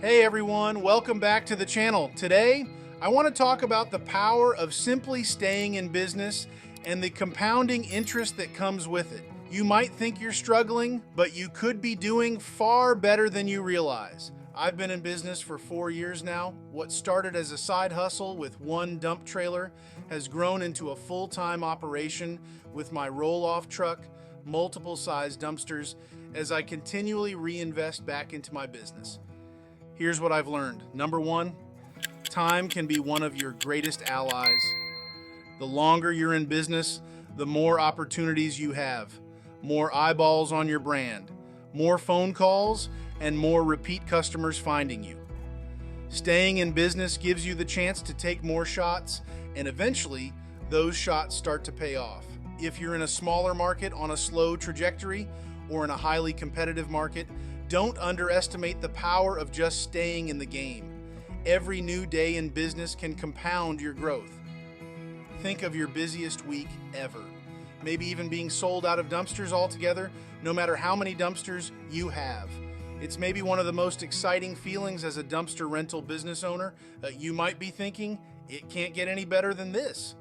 Hey everyone, welcome back to the channel. Today, I want to talk about the power of simply staying in business and the compounding interest that comes with it. You might think you're struggling, but you could be doing far better than you realize. I've been in business for 4 years now. What started as a side hustle with one dump trailer has grown into a full-time operation with my roll-off truck, multiple size dumpsters, as I continually reinvest back into my business. Here's what I've learned. Number one, time can be one of your greatest allies. The longer you're in business, the more opportunities you have, more eyeballs on your brand, more phone calls, and more repeat customers finding you. Staying in business gives you the chance to take more shots, and eventually, those shots start to pay off. If you're in a smaller market on a slow trajectory, or in a highly competitive market, don't underestimate the power of just staying in the game. Every new day in business can compound your growth. Think of your busiest week ever. Maybe even being sold out of dumpsters altogether, no matter how many dumpsters you have. It's maybe one of the most exciting feelings as a dumpster rental business owner. You might be thinking, it can't get any better than this.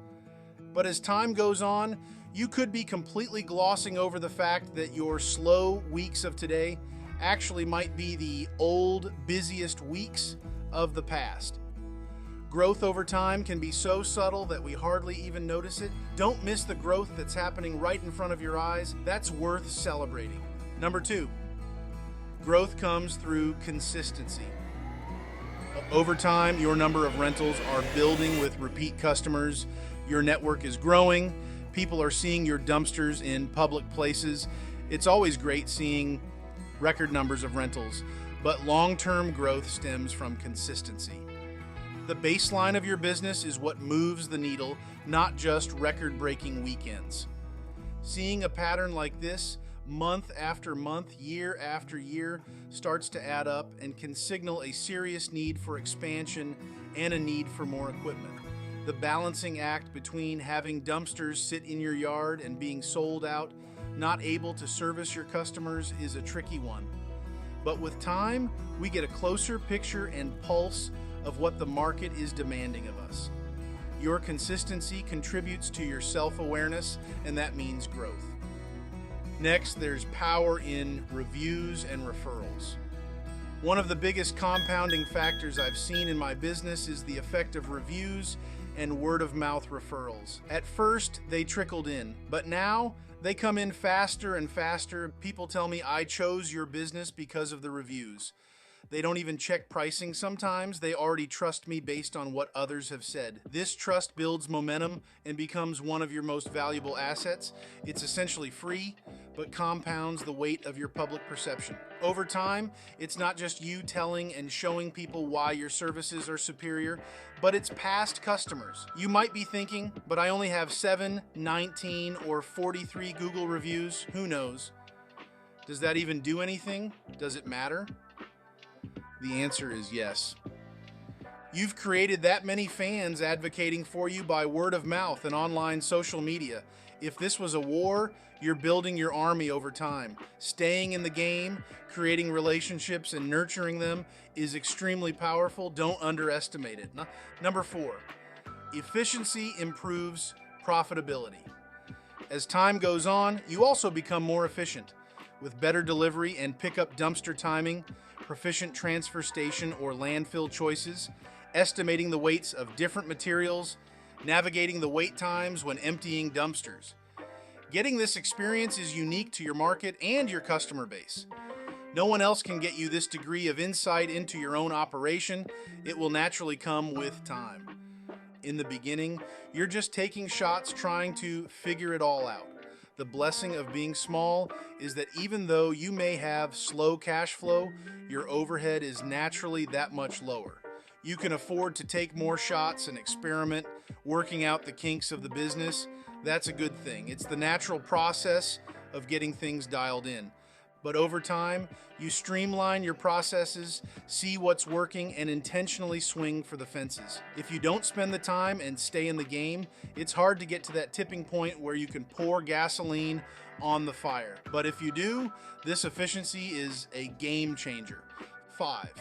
But as time goes on, you could be completely glossing over the fact that your slow weeks of today actually might be the old, busiest weeks of the past. Growth over time can be so subtle that we hardly even notice it. Don't miss the growth that's happening right in front of your eyes. That's worth celebrating. Number two, growth comes through consistency. Over time, your number of rentals are building with repeat customers. Your network is growing. People are seeing your dumpsters in public places. It's always great seeing record numbers of rentals, but long-term growth stems from consistency. The baseline of your business is what moves the needle, not just record-breaking weekends. Seeing a pattern like this, month after month, year after year, starts to add up and can signal a serious need for expansion and a need for more equipment. The balancing act between having dumpsters sit in your yard and being sold out, not able to service your customers, is a tricky one. But with time, we get a closer picture and pulse of what the market is demanding of us. Your consistency contributes to your self-awareness, and that means growth. Next, there's power in reviews and referrals. One of the biggest compounding factors I've seen in my business is the effect of reviews and word-of-mouth referrals. At first, they trickled in, but now they come in faster and faster. People tell me I chose your business because of the reviews. They don't even check pricing sometimes. They already trust me based on what others have said. This trust builds momentum and becomes one of your most valuable assets. It's essentially free, but compounds the weight of your public perception. Over time, it's not just you telling and showing people why your services are superior, but it's past customers. You might be thinking, but I only have 7, 19, or 43 Google reviews. Who knows? Does that even do anything? Does it matter? The answer is yes. You've created that many fans advocating for you by word of mouth and online social media. If this was a war, you're building your army over time. Staying in the game, creating relationships, and nurturing them is extremely powerful. Don't underestimate it. Number 4, efficiency improves profitability. As time goes on, you also become more efficient. With better delivery and pickup dumpster timing, proficient transfer station or landfill choices, estimating the weights of different materials, navigating the wait times when emptying dumpsters. Getting this experience is unique to your market and your customer base. No one else can get you this degree of insight into your own operation. It will naturally come with time. In the beginning, you're just taking shots trying to figure it all out. The blessing of being small is that even though you may have slow cash flow, your overhead is naturally that much lower. You can afford to take more shots and experiment, working out the kinks of the business. That's a good thing. It's the natural process of getting things dialed in. But over time, you streamline your processes, see what's working, and intentionally swing for the fences. If you don't spend the time and stay in the game, it's hard to get to that tipping point where you can pour gasoline on the fire. But if you do, this efficiency is a game changer. 5,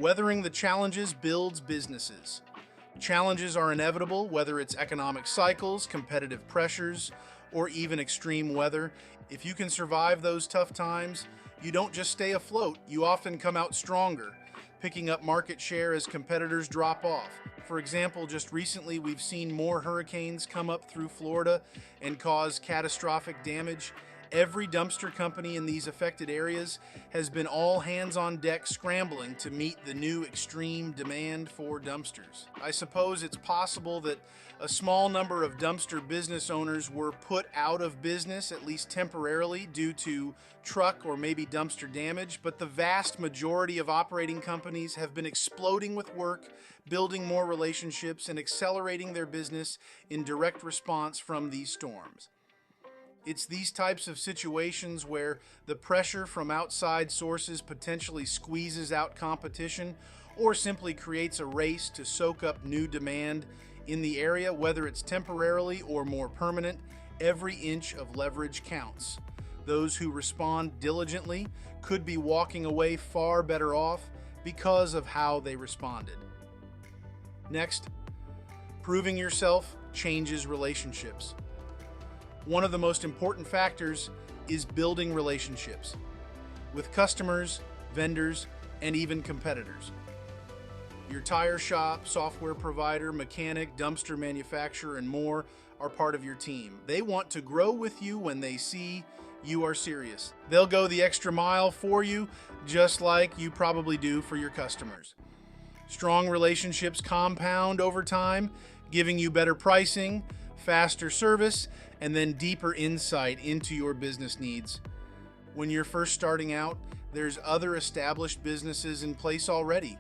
Weathering the challenges builds businesses. Challenges are inevitable, whether it's economic cycles, competitive pressures, or even extreme weather. If you can survive those tough times, you don't just stay afloat, you often come out stronger, picking up market share as competitors drop off. For example, just recently we've seen more hurricanes come up through Florida and cause catastrophic damage. Every dumpster company in these affected areas has been all hands on deck scrambling to meet the new extreme demand for dumpsters. I suppose it's possible that a small number of dumpster business owners were put out of business, at least temporarily, due to truck or maybe dumpster damage, but the vast majority of operating companies have been exploding with work, building more relationships, and accelerating their business in direct response from these storms. It's these types of situations where the pressure from outside sources potentially squeezes out competition or simply creates a race to soak up new demand in the area, whether it's temporarily or more permanent. Every inch of leverage counts. Those who respond diligently could be walking away far better off because of how they responded. Next, proving yourself changes relationships. One of the most important factors is building relationships with customers, vendors, and even competitors. Your tire shop, software provider, mechanic, dumpster manufacturer, and more are part of your team. They want to grow with you when they see you are serious. They'll go the extra mile for you, just like you probably do for your customers. Strong relationships compound over time, giving you better pricing, faster service, and then deeper insight into your business needs. When you're first starting out, there's other established businesses in place already.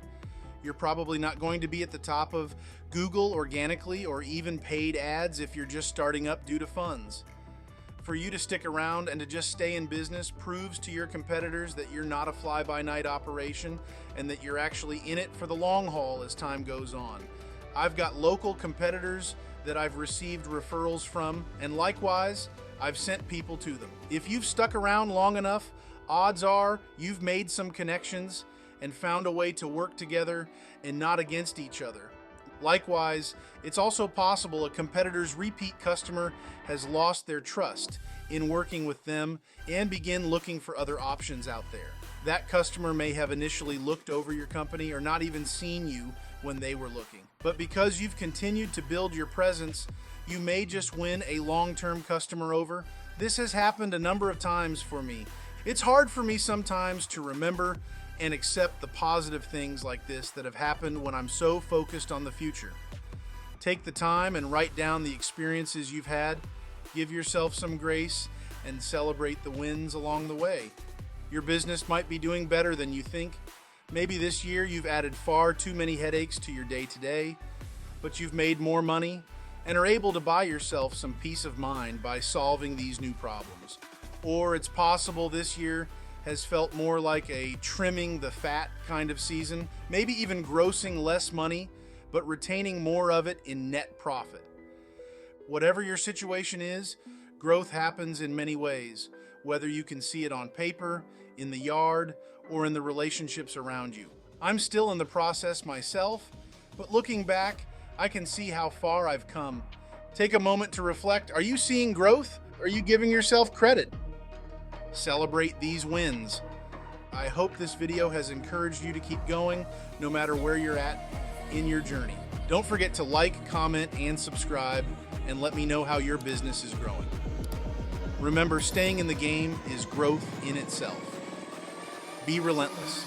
You're probably not going to be at the top of Google organically or even paid ads if you're just starting up due to funds. For you to stick around and to just stay in business proves to your competitors that you're not a fly-by-night operation and that you're actually in it for the long haul as time goes on. I've got local competitors that I've received referrals from, and likewise, I've sent people to them. If you've stuck around long enough, odds are you've made some connections and found a way to work together and not against each other. Likewise, it's also possible a competitor's repeat customer has lost their trust in working with them and begin looking for other options out there. That customer may have initially looked over your company or not even seen you when they were looking. But because you've continued to build your presence, you may just win a long-term customer over. This has happened a number of times for me. It's hard for me sometimes to remember and accept the positive things like this that have happened when I'm so focused on the future. Take the time and write down the experiences you've had. Give yourself some grace and celebrate the wins along the way. Your business might be doing better than you think. Maybe this year you've added far too many headaches to your day-to-day, but you've made more money and are able to buy yourself some peace of mind by solving these new problems. Or it's possible this year has felt more like a trimming the fat kind of season, maybe even grossing less money, but retaining more of it in net profit. Whatever your situation is, growth happens in many ways, whether you can see it on paper, in the yard, or in the relationships around you. I'm still in the process myself, but looking back, I can see how far I've come. Take a moment to reflect. Are you seeing growth? Are you giving yourself credit? Celebrate these wins. I hope this video has encouraged you to keep going, no matter where you're at in your journey. Don't forget to like, comment, and subscribe, and let me know how your business is growing. Remember, staying in the game is growth in itself. Be relentless.